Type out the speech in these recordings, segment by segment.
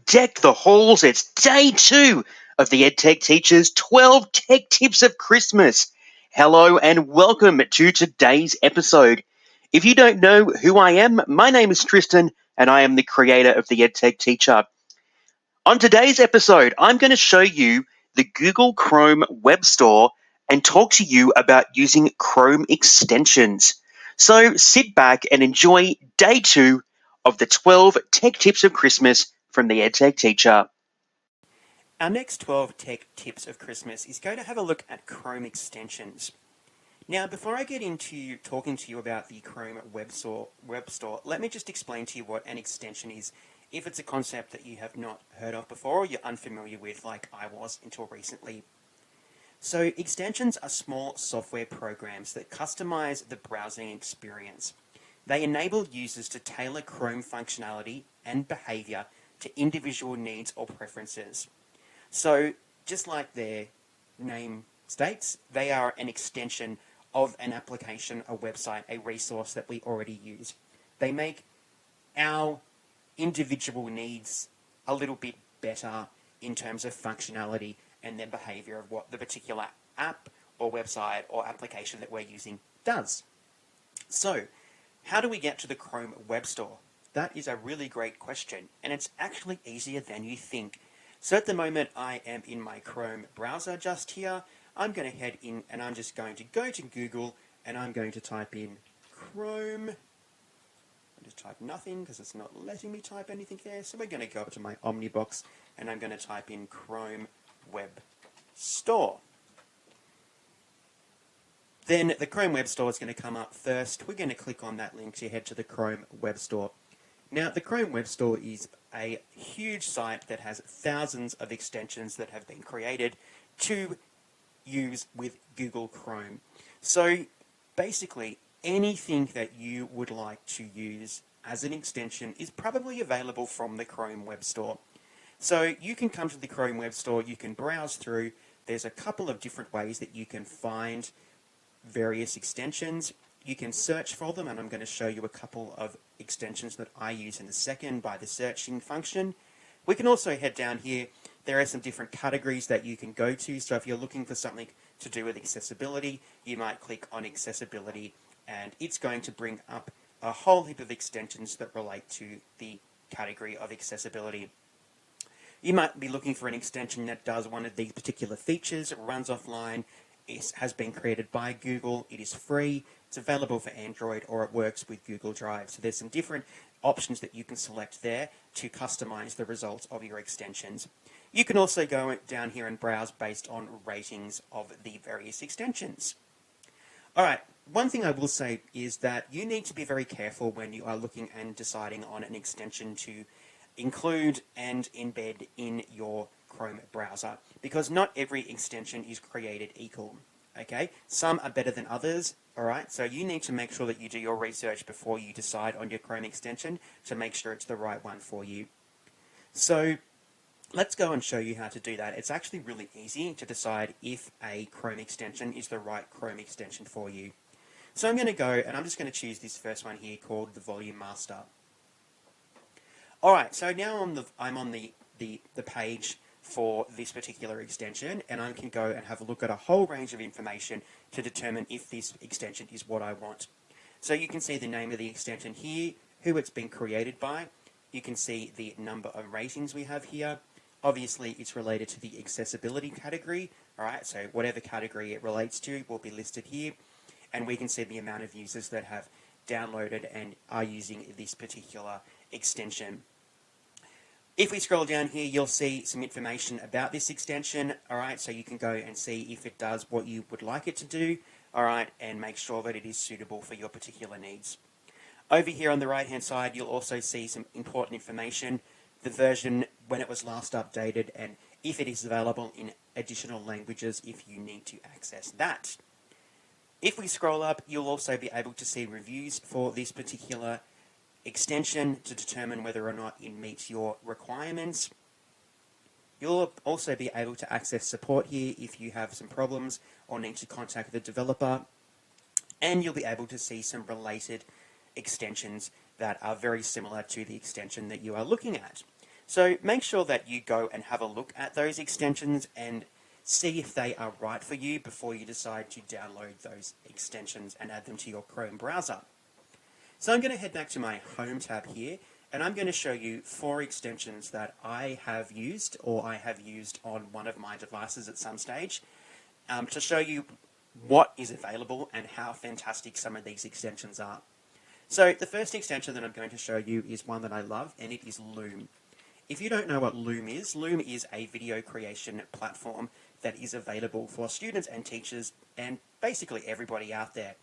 Deck the halls, it's day 2 of the EdTech Teacher's 12 Tech Tips of Christmas. Hello and welcome to today's episode. If you don't know who I am, my name is Tristan and I am the creator of the EdTech Teacher. On today's episode, I'm going to show you the Google Chrome Web Store and talk to you about using Chrome extensions. So sit back and enjoy day 2 of the 12 Tech Tips of Christmas from the EdTech Teacher. Our next 12 tech tips of Christmas is going to have a look at Chrome extensions. Now, before I get into talking to you about the Chrome web store, let me just explain to you what an extension is, if it's a concept that you have not heard of before or you're unfamiliar with like I was until recently. So, extensions are small software programs that customize the browsing experience. They enable users to tailor Chrome functionality and behavior to individual needs or preferences. So, just like their name states, they are an extension of an application, a website, a resource that we already use. They make our individual needs a little bit better in terms of functionality and then behavior of what the particular app or website or application that we're using does. So, how do we get to the Chrome Web Store? That is a really great question, and it's actually easier than you think. So at the moment, I am in my Chrome browser just here. I'm going to head in and I'm just going to go to Google and I'm going to type in Chrome. I just type nothing because it's not letting me type anything there. So we're going to go up to my Omnibox and I'm going to type in Chrome Web Store. Then the Chrome Web Store is going to come up first. We're going to click on that link to head to the Chrome Web Store. Now, the Chrome Web Store is a huge site that has thousands of extensions that have been created to use with Google Chrome. So, basically, anything that you would like to use as an extension is probably available from the Chrome Web Store. So, you can come to the Chrome Web Store, you can browse through. There's a couple of different ways that you can find various extensions. You can search for them, and I'm going to show you a couple of extensions that I use in a second by the searching function. We can also head down here. There are some different categories that you can go to. So if you're looking for something to do with accessibility, you might click on accessibility, and it's going to bring up a whole heap of extensions that relate to the category of accessibility. You might be looking for an extension that does one of these particular features. It runs offline. It has been created by Google. It is free. It's available for Android, or it works with Google Drive. So there's some different options that you can select there to customize the results of your extensions. You can also go down here and browse based on ratings of the various extensions. Alright, one thing I will say is that you need to be very careful when you are looking and deciding on an extension to include and embed in your Chrome browser, because not every extension is created equal. Okay, some are better than others. Alright, so you need to make sure that you do your research before you decide on your Chrome extension to make sure it's the right one for you. So let's go and show you how to do that. It's actually really easy to decide if a Chrome extension is the right Chrome extension for you. So I'm going to go and I'm just going to choose this first one here called the Volume Master. Alright, so now I'm on the page for this particular extension, and I can go and have a look at a whole range of information to determine if this extension is what I want. So you can see the name of the extension here, who it's been created by. You can see the number of ratings we have here. Obviously, it's related to the accessibility category. Alright, so whatever category it relates to will be listed here. And we can see the amount of users that have downloaded and are using this particular extension. If we scroll down here, you'll see some information about this extension. Alright, so you can go and see if it does what you would like it to do. Alright, and make sure that it is suitable for your particular needs. Over here on the right hand side, you'll also see some important information. The version, when it was last updated, and if it is available in additional languages if you need to access that. If we scroll up, you'll also be able to see reviews for this particular extension to determine whether or not it meets your requirements. You'll also be able to access support here if you have some problems or need to contact the developer, and you'll be able to see some related extensions that are very similar to the extension that you are looking at. So make sure that you go and have a look at those extensions and see if they are right for you before you decide to download those extensions and add them to your Chrome browser. So I'm going to head back to my Home tab here, and I'm going to show you 4 extensions that I have used or I have used on one of my devices at some stage to show you what is available and how fantastic some of these extensions are. So the first extension that I'm going to show you is one that I love, and it is Loom. If you don't know what Loom is a video creation platform that is available for students and teachers and basically everybody out there.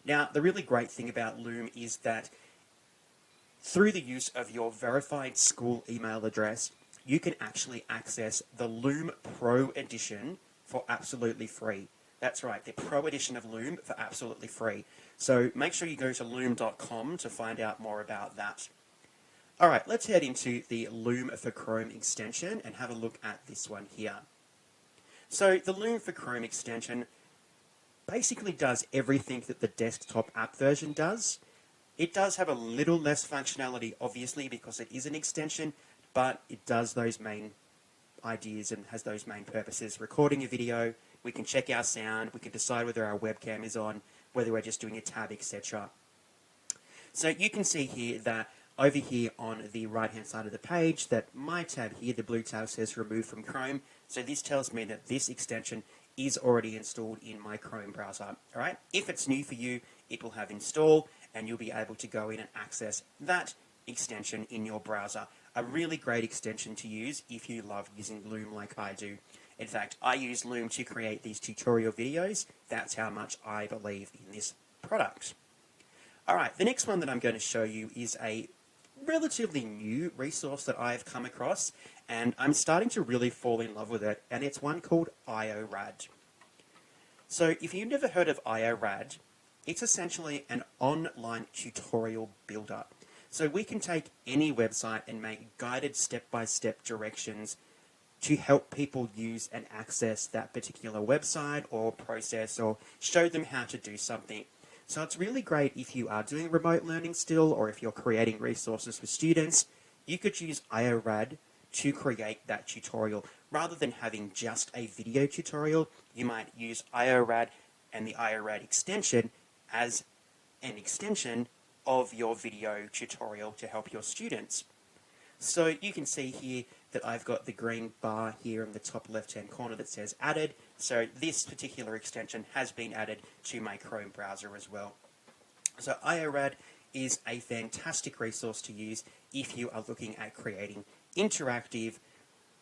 Now, the really great thing about Loom is that through the use of your verified school email address, you can actually access the Loom Pro Edition for absolutely free. That's right, the Pro Edition of Loom for absolutely free. So make sure you go to loom.com to find out more about that. Alright, let's head into the Loom for Chrome extension and have a look at this one here. So the Loom for Chrome extension basically does everything that the desktop app version does. It does have a little less functionality, obviously, because it is an extension, but it does those main ideas and has those main purposes. Recording a video, we can check our sound, we can decide whether our webcam is on, whether we're just doing a tab, etc. So you can see here that over here on the right hand side of the page that my tab here, the blue tab, says remove from Chrome. So this tells me that this extension is already installed in my Chrome browser. Alright, if it's new for you, it will have install and you'll be able to go in and access that extension in your browser. A really great extension to use if you love using Loom like I do. In fact, I use Loom to create these tutorial videos. That's how much I believe in this product. Alright, the next one that I'm going to show you is a relatively new resource that I've come across, and I'm starting to really fall in love with it, and it's one called IORad. So if you've never heard of IORad, it's essentially an online tutorial builder. So we can take any website and make guided step-by-step directions to help people use and access that particular website or process or show them how to do something. So it's really great if you are doing remote learning still or if you're creating resources for students. You could use IORad to create that tutorial. Rather than having just a video tutorial, you might use IORad and the IORad extension as an extension of your video tutorial to help your students. So you can see here that I've got the green bar here in the top left-hand corner that says added. So this particular extension has been added to my Chrome browser as well. So IORad is a fantastic resource to use if you are looking at creating interactive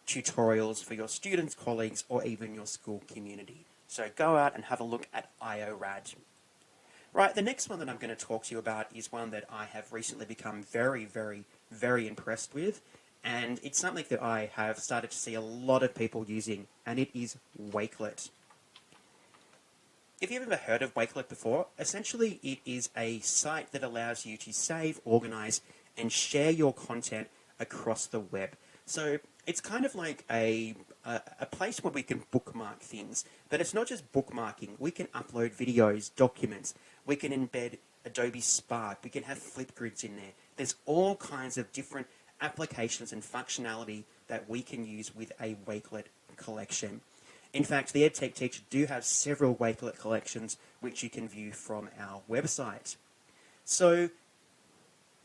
tutorials for your students, colleagues, or even your school community. So go out and have a look at IORad. Right, the next one that I'm going to talk to you about is one that I have recently become very, very, very impressed with, and it's something that I have started to see a lot of people using, and it is Wakelet. If you've ever heard of Wakelet before, essentially it is a site that allows you to save, organize, and share your content across the web. So it's kind of like a place where we can bookmark things, but it's not just bookmarking. We can upload videos, documents, we can embed Adobe Spark, we can have Flipgrids in there. There's all kinds of different applications and functionality that we can use with a Wakelet collection. In fact, the EdTech Teacher do have several Wakelet collections which you can view from our website. So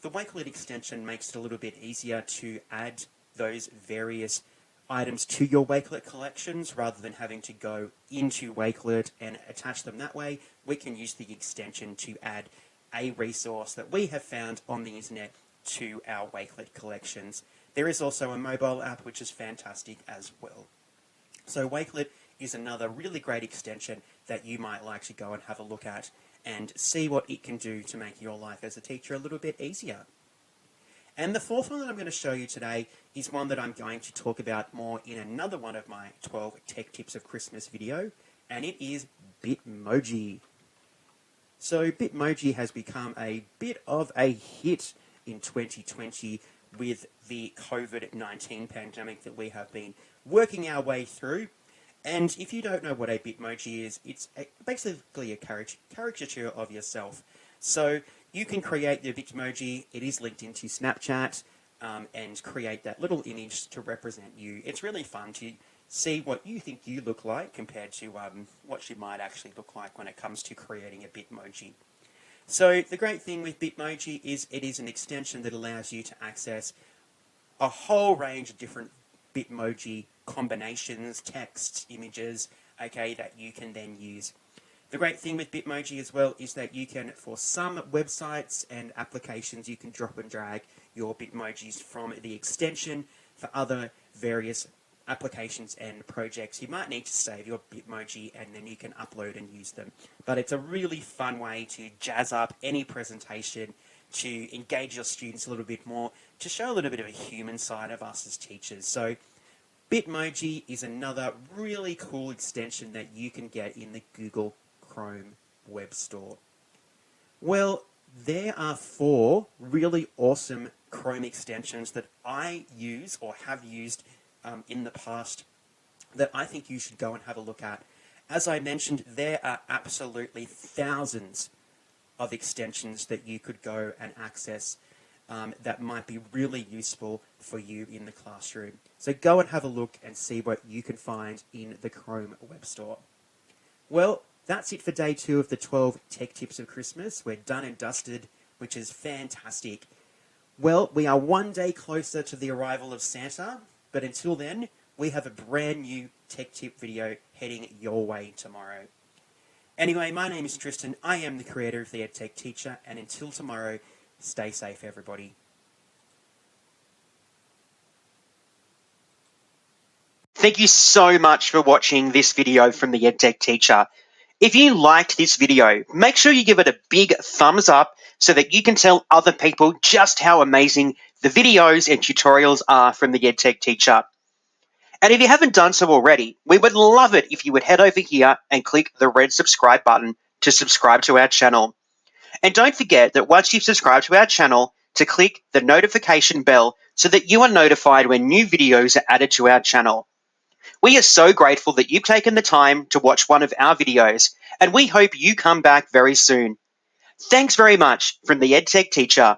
the Wakelet extension makes it a little bit easier to add those various items to your Wakelet collections rather than having to go into Wakelet and attach them that way. We can use the extension to add a resource that we have found on the internet to our Wakelet collections. There is also a mobile app which is fantastic as well. So Wakelet is another really great extension that you might like to go and have a look at and see what it can do to make your life as a teacher a little bit easier. And the fourth one that I'm going to show you today is one that I'm going to talk about more in another one of my 12 Tech Tips of Christmas video, and it is Bitmoji. So Bitmoji has become a bit of a hit in 2020 with the COVID-19 pandemic that we have been working our way through. And if you don't know what a Bitmoji is, it's basically a caricature of yourself. So you can create the Bitmoji. It is linked into Snapchat. and create that little image to represent you. It's really fun to see what you think you look like compared to what you might actually look like when it comes to creating a Bitmoji. So the great thing with Bitmoji is it is an extension that allows you to access a whole range of different Bitmoji combinations, texts, images, okay, that you can then use. The great thing with Bitmoji as well is that you can, for some websites and applications, you can drop and drag your Bitmojis from the extension. For other various applications and projects, you might need to save your Bitmoji and then you can upload and use them. But it's a really fun way to jazz up any presentation, to engage your students a little bit more, to show a little bit of a human side of us as teachers. So Bitmoji is another really cool extension that you can get in the Google Chrome Web Store. Well, there are 4 really awesome Chrome extensions that I use or have used in the past that I think you should go and have a look at. As I mentioned, there are absolutely thousands of extensions that you could go and access that might be really useful for you in the classroom. So go and have a look and see what you can find in the Chrome Web Store. Well, that's it for day 2 of the 12 Tech Tips of Christmas. We're done and dusted, which is fantastic. Well, we are one day closer to the arrival of Santa, but until then, we have a brand new tech tip video heading your way tomorrow. Anyway, my name is Tristan. I am the creator of the EdTech Teacher, and until tomorrow, stay safe, everybody. Thank you so much for watching this video from the EdTech Teacher. If you liked this video, make sure you give it a big thumbs up so that you can tell other people just how amazing the videos and tutorials are from the EdTech Teacher. And if you haven't done so already, we would love it if you would head over here and click the red subscribe button to subscribe to our channel. And don't forget that once you've subscribed to our channel, to click the notification bell so that you are notified when new videos are added to our channel. We are so grateful that you've taken the time to watch one of our videos, and we hope you come back very soon. Thanks very much from the EdTech Teacher.